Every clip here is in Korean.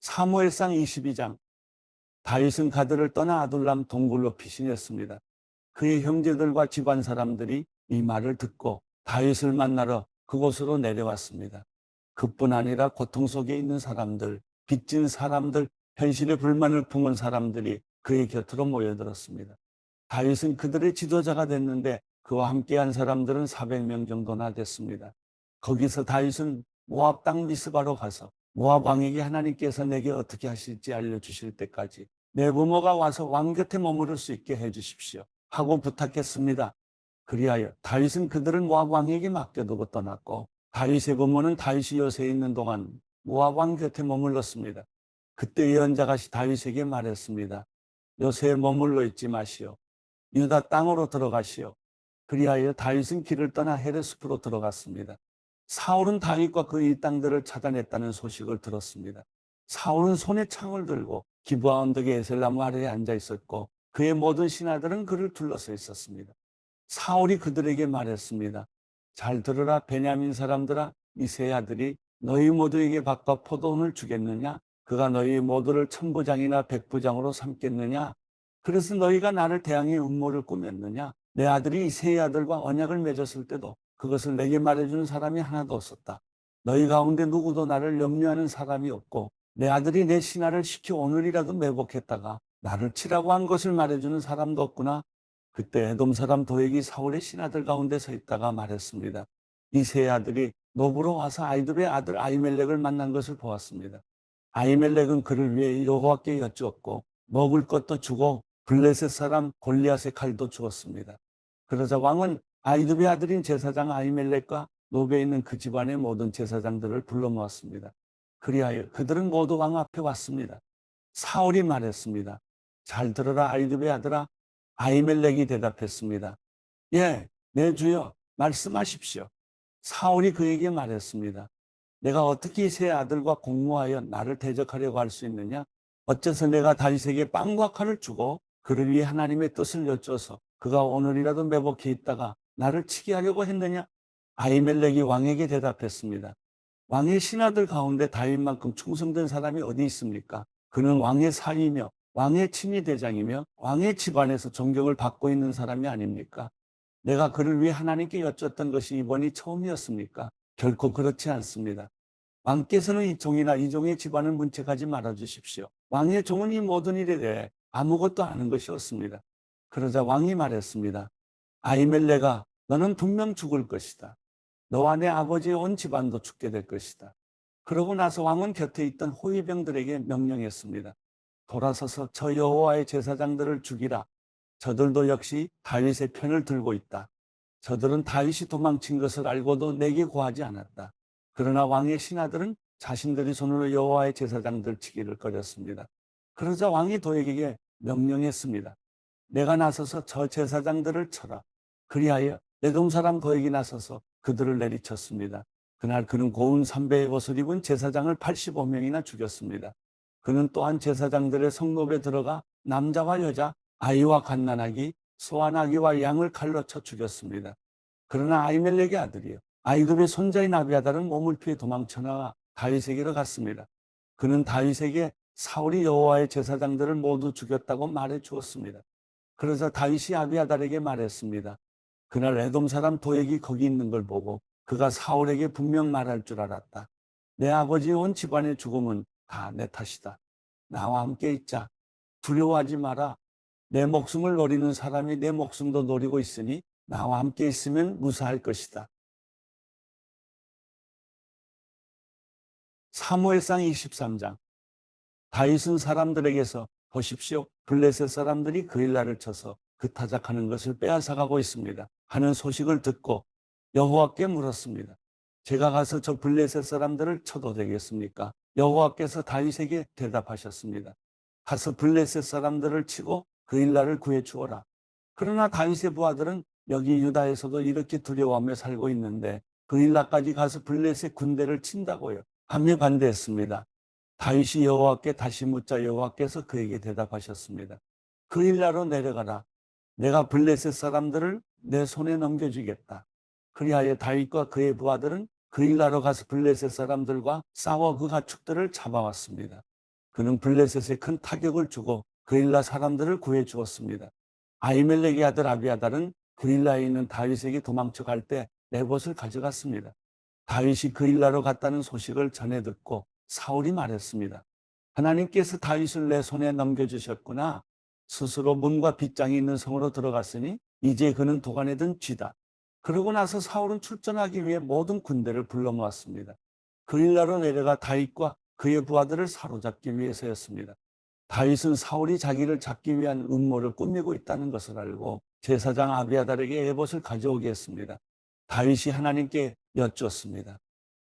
사무엘상 22장. 다윗은 가드를 떠나 아둘람 동굴로 피신했습니다. 그의 형제들과 집안 사람들이 이 말을 듣고 다윗을 만나러 그곳으로 내려왔습니다. 그뿐 아니라 고통 속에 있는 사람들, 빚진 사람들, 현실의 불만을 품은 사람들이 그의 곁으로 모여들었습니다. 다윗은 그들의 지도자가 됐는데 그와 함께한 사람들은 400명 정도나 됐습니다. 거기서 다윗은 모압 땅 미스바로 가서 모압 왕에게 하나님께서 내게 어떻게 하실지 알려주실 때까지 내 부모가 와서 왕 곁에 머무를 수 있게 해주십시오 하고 부탁했습니다. 그리하여 다윗은 그들을 모압 왕에게 맡겨두고 떠났고 다윗의 부모는 다윗이 요새에 있는 동안 모압 왕 곁에 머물렀습니다. 그때 예언자가 다윗에게 말했습니다. 요새에 머물러 있지 마시오. 유다 땅으로 들어가시오. 그리하여 다윗은 길을 떠나 헤레스프로 들어갔습니다. 사울은 다윗과 그의 땅들을 차단했다는 소식을 들었습니다. 사울은 손에 창을 들고 기브아 언덕의 에셀나무 아래에 앉아 있었고 그의 모든 신하들은 그를 둘러서 있었습니다. 사울이 그들에게 말했습니다. 잘 들으라 베냐민 사람들아, 이 세 아들이 너희 모두에게 밥과 포도원을 주겠느냐? 그가 너희 모두를 천부장이나 백부장으로 삼겠느냐? 그래서 너희가 나를 대항해 음모를 꾸몄느냐? 내 아들이 이 세 아들과 언약을 맺었을 때도 그것을 내게 말해주는 사람이 하나도 없었다. 너희 가운데 누구도 나를 염려하는 사람이 없고 내 아들이 내 신하를 시켜 오늘이라도 매복했다가 나를 치라고 한 것을 말해주는 사람도 없구나. 그때 에돔 사람 도액이 사울의 신하들 가운데 서 있다가 말했습니다. 이 세 아들이 노브로 와서 아이돌의 아들 아히멜렉을 만난 것을 보았습니다. 아히멜렉은 그를 위해 여호와께 여쭈었고 먹을 것도 주고 블레셋 사람 골리앗의 칼도 주었습니다. 그러자 왕은 아히두베의 아들인 제사장 아히멜렉과 노베에 있는 그 집안의 모든 제사장들을 불러 모았습니다. 그리하여 그들은 모두 왕 앞에 왔습니다. 사울이 말했습니다. 잘 들어라 아히두베의 아들아. 아히멜렉이 대답했습니다. 예, 내 주여 말씀하십시오. 사울이 그에게 말했습니다. 내가 어떻게 세 아들과 공모하여 나를 대적하려고 할 수 있느냐? 어째서 내가 다윗에게 빵과 칼을 주고 그를 위해 하나님의 뜻을 여쭈어서 그가 오늘이라도 매복해 있다가 나를 치게 하려고 했느냐? 아히멜렉이 왕에게 대답했습니다. 왕의 신하들 가운데 다윗만큼 충성된 사람이 어디 있습니까? 그는 왕의 사위며 왕의 친위 대장이며 왕의 집안에서 존경을 받고 있는 사람이 아닙니까? 내가 그를 위해 하나님께 여쭈었던 것이 이번이 처음이었습니까? 결코 그렇지 않습니다. 왕께서는 이 종이나 이 종의 집안을 문책하지 말아주십시오. 왕의 종은 이 모든 일에 대해 아무것도 아는 것이 없습니다. 그러자 왕이 말했습니다. 아히멜렉아, 너는 분명 죽을 것이다. 너와 내 아버지의 온 집안도 죽게 될 것이다. 그러고 나서 왕은 곁에 있던 호위병들에게 명령했습니다. 돌아서서 저 여호와의 제사장들을 죽이라. 저들도 역시 다윗의 편을 들고 있다. 저들은 다윗이 도망친 것을 알고도 내게 고하지 않았다. 그러나 왕의 신하들은 자신들이 손으로 여호와의 제사장들 치기를 꺼렸습니다. 그러자 왕이 도액에게 명령했습니다. 내가 나서서 저 제사장들을 쳐라. 그리하여 에돔 사람 도액이 나서서 그들을 내리쳤습니다. 그날 그는 고운 삼배의 옷을 입은 제사장을 85명이나 죽였습니다. 그는 또한 제사장들의 성읍에 들어가 남자와 여자, 아이와 갓난아기, 소와 나귀와 양을 칼로 쳐 죽였습니다. 그러나 아히멜렉의 아들이요 아히두베의 손자인 아비아달은 몸을 피해 도망쳐 나와 다윗에게로 갔습니다. 그는 다윗에게 사울이 여호와의 제사장들을 모두 죽였다고 말해 주었습니다. 그러자 다윗이 아비아달에게 말했습니다. 그날 에돔 사람 도액이 거기 있는 걸 보고 그가 사울에게 분명 말할 줄 알았다. 내 아버지의 온 집안의 죽음은 다 내 탓이다. 나와 함께 있자. 두려워하지 마라. 내 목숨을 노리는 사람이 내 목숨도 노리고 있으니 나와 함께 있으면 무사할 것이다. 사무엘상 23장. 다윗은 사람들에게서 보십시오. 블레셋 사람들이 그일라를 쳐서 그 타작하는 것을 빼앗아가고 있습니다 하는 소식을 듣고 여호와께 물었습니다. 제가 가서 저 블레셋 사람들을 쳐도 되겠습니까? 여호와께서 다윗에게 대답하셨습니다. 가서 블레셋 사람들을 치고 그일라를 구해 주어라. 그러나 다윗의 부하들은 여기 유다에서도 이렇게 두려워하며 살고 있는데 그일라까지 가서 블레셋 군대를 친다고요 하며 반대했습니다. 다윗이 여호와께 다시 묻자 여호와께서 그에게 대답하셨습니다. 그일라로 내려가라. 내가 블레셋 사람들을 내 손에 넘겨주겠다. 그리하여 다윗과 그의 부하들은 그일라로 가서 블레셋 사람들과 싸워 그 가축들을 잡아왔습니다. 그는 블레셋에 큰 타격을 주고 그일라 사람들을 구해 주었습니다. 아히멜렉의 아들 아비아달은 그일라에 있는 다윗에게 도망쳐 갈 때 내봇을 가져갔습니다. 다윗이 그일라로 갔다는 소식을 전해 듣고 사울이 말했습니다. 하나님께서 다윗을 내 손에 넘겨주셨구나. 스스로 문과 빗장이 있는 성으로 들어갔으니 이제 그는 도관에 든 쥐다. 그러고 나서 사울은 출전하기 위해 모든 군대를 불러 모았습니다. 그일라로 내려가 다윗과 그의 부하들을 사로잡기 위해서였습니다. 다윗은 사울이 자기를 잡기 위한 음모를 꾸미고 있다는 것을 알고 제사장 아비아달에게 에봇을 가져오게 했습니다. 다윗이 하나님께 여쭈었습니다.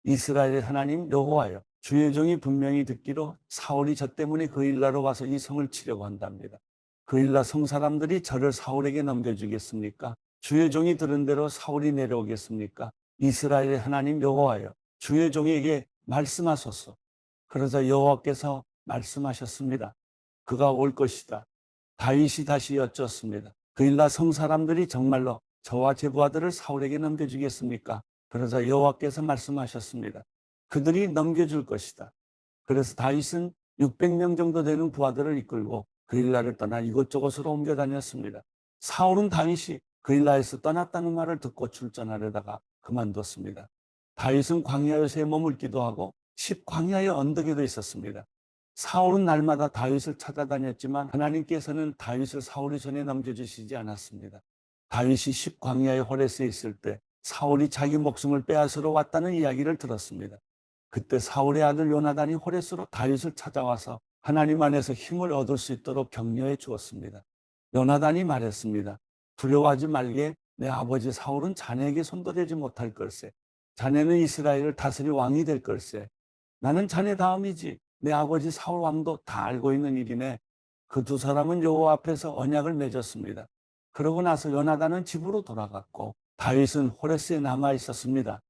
이스라엘의 하나님 여호와여, 주의 종이 분명히 듣기로 사울이 저 때문에 그일라로 와서 이 성을 치려고 한답니다. 그일라 성 사람들이 저를 사울에게 넘겨주겠습니까? 주의 종이 들은 대로 사울이 내려오겠습니까? 이스라엘의 하나님 여호와여, 주의 종에게 말씀하소서. 그러자 여호와께서 말씀하셨습니다. 그가 올 것이다. 다윗이 다시 여쭈었습니다. 그일라 성 사람들이 정말로 저와 제 부하들을 사울에게 넘겨주겠습니까? 그러자 여호와께서 말씀하셨습니다. 그들이 넘겨줄 것이다. 그래서 다윗은 600명 정도 되는 부하들을 이끌고 그일라를 떠나 이곳저곳으로 옮겨 다녔습니다. 사울은 다윗이 그일라에서 떠났다는 말을 듣고 출전하려다가 그만뒀습니다. 다윗은 광야에서 머물기도 하고 광야의 언덕에도 있었습니다. 사울은 날마다 다윗을 찾아다녔지만 하나님께서는 다윗을 사울의 손에 넘겨주시지 않았습니다. 다윗이 광야의 호레스에 있을 때 사울이 자기 목숨을 빼앗으러 왔다는 이야기를 들었습니다. 그때 사울의 아들 요나단이 호레스로 다윗을 찾아와서 하나님 안에서 힘을 얻을 수 있도록 격려해 주었습니다. 요나단이 말했습니다. 두려워하지 말게. 내 아버지 사울은 자네에게 손도대지 못할 걸세. 자네는 이스라엘을 다스릴 왕이 될 걸세. 나는 자네 다음이지. 내 아버지 사울 왕도 다 알고 있는 일이네. 그 두 사람은 여호와 앞에서 언약을 맺었습니다. 그러고 나서 요나단은 집으로 돌아갔고 다윗은 호레스에 남아 있었습니다.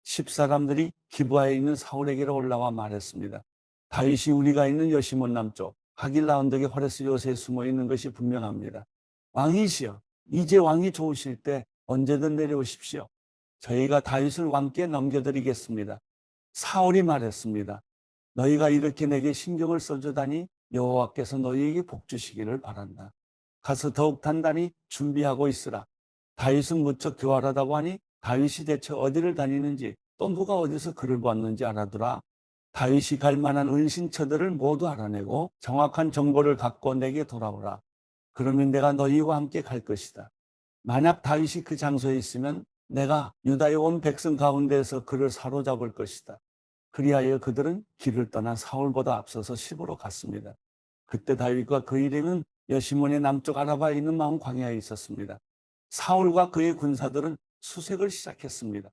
10사람들이 기브아에 있는 사울에게로 올라와 말했습니다. 다윗이 우리가 있는 여시몬 남쪽 하길라 언덕의 호레스 요새에 숨어 있는 것이 분명합니다. 왕이시여, 이제 왕이 좋으실 때 언제든 내려오십시오. 저희가 다윗을 왕께 넘겨드리겠습니다. 사울이 말했습니다. 너희가 이렇게 내게 신경을 써주다니 여호와께서 너희에게 복 주시기를 바란다. 가서 더욱 단단히 준비하고 있으라. 다윗은 무척 교활하다고 하니 다윗이 대체 어디를 다니는지 또 누가 어디서 그를 보았는지 알아두라. 다윗이 갈 만한 은신처들을 모두 알아내고 정확한 정보를 갖고 내게 돌아오라. 그러면 내가 너희와 함께 갈 것이다. 만약 다윗이 그 장소에 있으면 내가 유다의 온 백성 가운데에서 그를 사로잡을 것이다. 그리하여 그들은 길을 떠나 사울보다 앞서서 시보로 갔습니다. 그때 다윗과 그 일행은 여시몬의 남쪽 아라바에 있는 마온 광야에 있었습니다. 사울과 그의 군사들은 수색을 시작했습니다.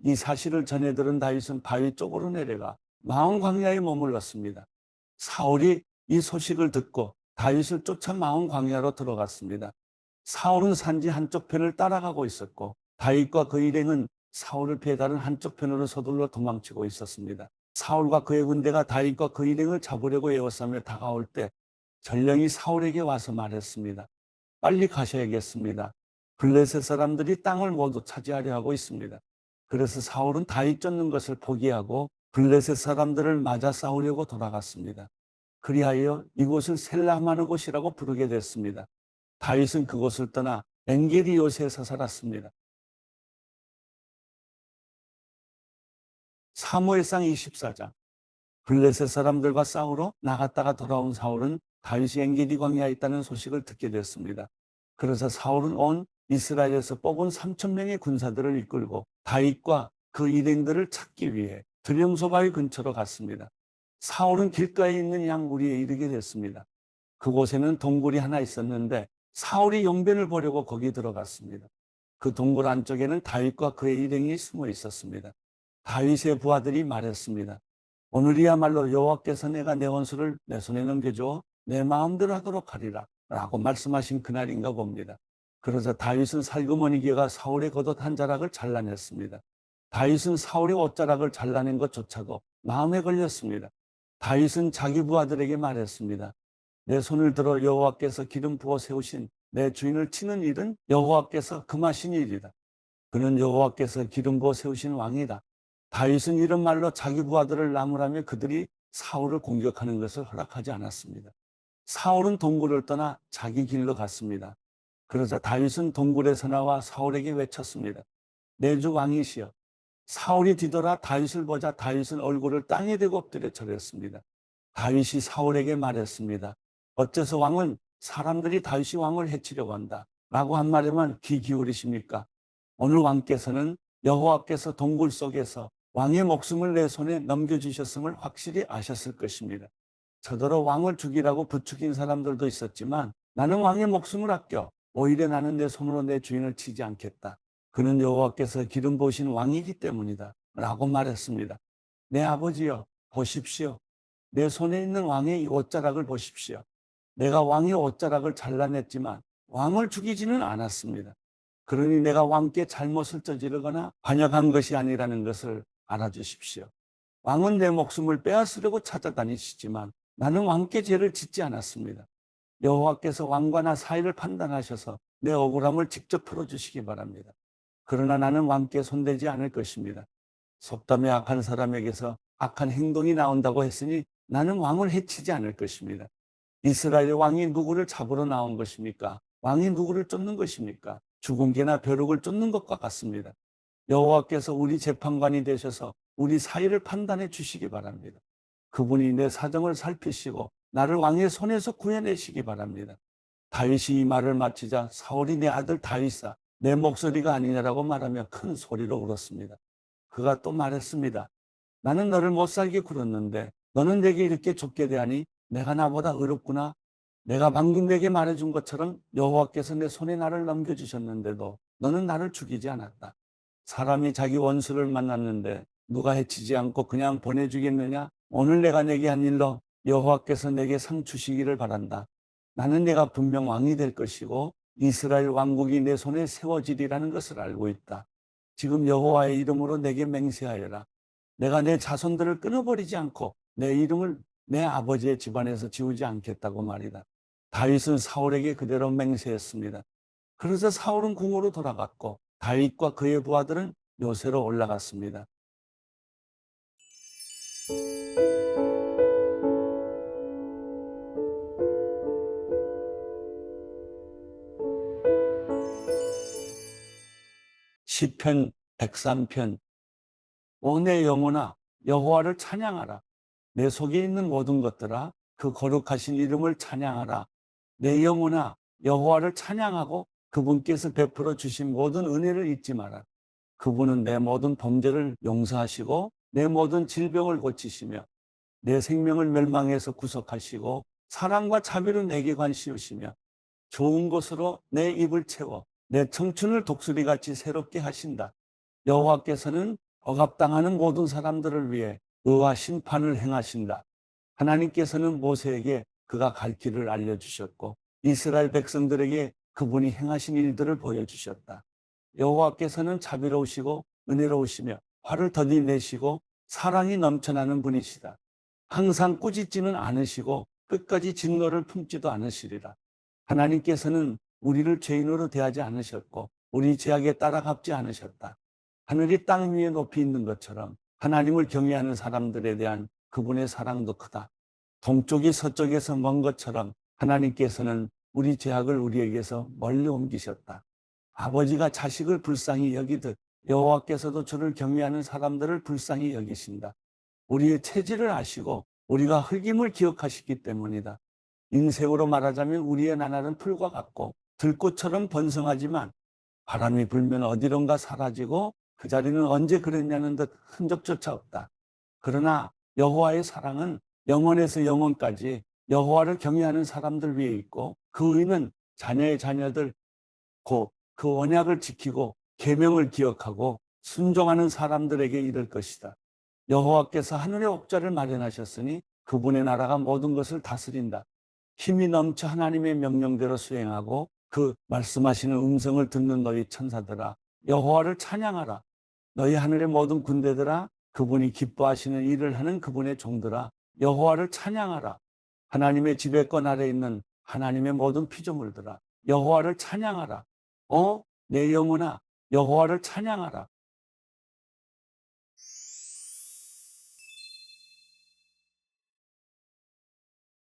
이 사실을 전해 들은 다윗은 바위 쪽으로 내려가 마온 광야에 머물렀습니다. 사울이 이 소식을 듣고 다윗을 쫓아 마온 광야로 들어갔습니다. 사울은 산지 한쪽 편을 따라가고 있었고 다윗과 그 일행은 사울을 피해 다른 한쪽 편으로 서둘러 도망치고 있었습니다. 사울과 그의 군대가 다윗과 그 일행을 잡으려고 에워싸며 다가올 때 전령이 사울에게 와서 말했습니다. 빨리 가셔야겠습니다. 블레셋 사람들이 땅을 모두 차지하려 하고 있습니다. 그래서 사울은 다윗 쫓는 것을 포기하고 블레셋 사람들을 맞아 싸우려고 돌아갔습니다. 그리하여 이곳을 셀라하는 곳이라고 부르게 됐습니다. 다윗은 그곳을 떠나 엔게디 요새에서 살았습니다. 사무엘상 24장. 블레셋 사람들과 싸우러 나갔다가 돌아온 사울은 다윗이 엔게디 광야에 있다는 소식을 듣게 됐습니다. 그래서 사울은 온 이스라엘에서 뽑은 3,000명의 군사들을 이끌고 다윗과 그 일행들을 찾기 위해 드령소바위 근처로 갔습니다. 사울은 길가에 있는 양우리에 이르게 됐습니다. 그곳에는 동굴이 하나 있었는데 사울이 용변을 보려고 거기 들어갔습니다. 그 동굴 안쪽에는 다윗과 그의 일행이 숨어 있었습니다. 다윗의 부하들이 말했습니다. 오늘이야말로 여호와께서 내가 내 원수를 내 손에 넘겨줘 내 마음대로 하도록 하리라 라고 말씀하신 그날인가 봅니다. 그러자 다윗은 살그머니개가 사울의 겉옷 한 자락을 잘라냈습니다. 다윗은 사울의 옷자락을 잘라낸 것조차도 마음에 걸렸습니다. 다윗은 자기 부하들에게 말했습니다. 내 손을 들어 여호와께서 기름 부어 세우신 내 주인을 치는 일은 여호와께서 금하신 일이다. 그는 여호와께서 기름 부어 세우신 왕이다. 다윗은 이런 말로 자기 부하들을 나무라며 그들이 사울을 공격하는 것을 허락하지 않았습니다. 사울은 동굴을 떠나 자기 길로 갔습니다. 그러자 다윗은 동굴에서 나와 사울에게 외쳤습니다. 내 주 왕이시여. 사울이 뒤돌아 다윗을 보자 다윗은 얼굴을 땅에 대고 엎드려 절했습니다. 다윗이 사울에게 말했습니다. 어째서 왕은 사람들이 다윗이 왕을 해치려고 한다 라고 한 말에만 귀 기울이십니까? 오늘 왕께서는 여호와께서 동굴 속에서 왕의 목숨을 내 손에 넘겨주셨음을 확실히 아셨을 것입니다. 저더러 왕을 죽이라고 부추긴 사람들도 있었지만 나는 왕의 목숨을 아껴 오히려 나는 내 손으로 내 주인을 치지 않겠다. 그는 여호와께서 기름 부으신 왕이기 때문이다 라고 말했습니다. 내 아버지여 보십시오. 내 손에 있는 왕의 이 옷자락을 보십시오. 내가 왕의 옷자락을 잘라냈지만 왕을 죽이지는 않았습니다. 그러니 내가 왕께 잘못을 저지르거나 반역한 것이 아니라는 것을 알아주십시오. 왕은 내 목숨을 빼앗으려고 찾아다니시지만 나는 왕께 죄를 짓지 않았습니다. 여호와께서 왕과 나 사이를 판단하셔서 내 억울함을 직접 풀어주시기 바랍니다. 그러나 나는 왕께 손대지 않을 것입니다. 속담에 악한 사람에게서 악한 행동이 나온다고 했으니 나는 왕을 해치지 않을 것입니다. 이스라엘의 왕이 누구를 잡으러 나온 것입니까? 왕이 누구를 쫓는 것입니까? 죽은 개나 벼룩을 쫓는 것과 같습니다. 여호와께서 우리 재판관이 되셔서 우리 사이를 판단해 주시기 바랍니다. 그분이 내 사정을 살피시고 나를 왕의 손에서 구해내시기 바랍니다. 다윗이 이 말을 마치자 사울이 내 아들 다윗아 내 목소리가 아니냐라고 말하며 큰 소리로 울었습니다. 그가 또 말했습니다. 나는 너를 못살게 굴었는데 너는 내게 이렇게 좁게 대하니 내가 나보다 의롭구나. 내가 방금 내게 말해준 것처럼 여호와께서 내 손에 나를 넘겨주셨는데도 너는 나를 죽이지 않았다. 사람이 자기 원수를 만났는데 누가 해치지 않고 그냥 보내주겠느냐? 오늘 내가 내게 한 일로 여호와께서 내게 상 주시기를 바란다. 나는 내가 분명 왕이 될 것이고 이스라엘 왕국이 내 손에 세워지리라는 것을 알고 있다. 지금 여호와의 이름으로 내게 맹세하여라. 내가 내 자손들을 끊어버리지 않고 내 이름을 내 아버지의 집안에서 지우지 않겠다고 말이다. 다윗은 사울에게 그대로 맹세했습니다. 그래서 사울은 궁으로 돌아갔고 다윗과 그의 부하들은 요새로 올라갔습니다. 시편 103편. 오 내 영혼아 여호와를 찬양하라. 내 속에 있는 모든 것들아 그 거룩하신 이름을 찬양하라. 내 영혼아 여호와를 찬양하고 그분께서 베풀어 주신 모든 은혜를 잊지 마라. 그분은 내 모든 범죄를 용서하시고 내 모든 질병을 고치시며 내 생명을 멸망에서 구속하시고 사랑과 자비로 내게 관시우시며 좋은 것으로 내 입을 채워 내 청춘을 독수리같이 새롭게 하신다. 여호와께서는 억압당하는 모든 사람들을 위해 의와 심판을 행하신다. 하나님께서는 모세에게 그가 갈 길을 알려주셨고 이스라엘 백성들에게 그분이 행하신 일들을 보여주셨다. 여호와께서는 자비로우시고 은혜로우시며 화를 더디 내시고 사랑이 넘쳐나는 분이시다. 항상 꾸짖지는 않으시고 끝까지 진노를 품지도 않으시리라. 하나님께서는 우리를 죄인으로 대하지 않으셨고 우리 죄악에 따라 갚지 않으셨다. 하늘이 땅 위에 높이 있는 것처럼 하나님을 경외하는 사람들에 대한 그분의 사랑도 크다. 동쪽이 서쪽에서 먼 것처럼 하나님께서는 우리 죄악을 우리에게서 멀리 옮기셨다. 아버지가 자식을 불쌍히 여기듯 여호와께서도 주를 경외하는 사람들을 불쌍히 여기신다. 우리의 체질을 아시고 우리가 흙임을 기억하시기 때문이다. 인생으로 말하자면 우리의 나날은 풀과 같고 들꽃처럼 번성하지만 바람이 불면 어디론가 사라지고 그 자리는 언제 그랬냐는 듯 흔적조차 없다. 그러나 여호와의 사랑은 영원에서 영원까지 여호와를 경외하는 사람들 위에 있고 그 의는 자녀의 자녀들 곧 그 언약을 지키고 계명을 기억하고 순종하는 사람들에게 이를 것이다. 여호와께서 하늘의 옥좌를 마련하셨으니 그분의 나라가 모든 것을 다스린다. 힘이 넘쳐 하나님의 명령대로 수행하고 그 말씀하시는 음성을 듣는 너희 천사들아 여호와를 찬양하라. 너희 하늘의 모든 군대들아 그분이 기뻐하시는 일을 하는 그분의 종들아 여호와를 찬양하라. 하나님의 지배권 아래 있는 하나님의 모든 피조물들아 여호와를 찬양하라. 내 영혼아 여호와를 찬양하라.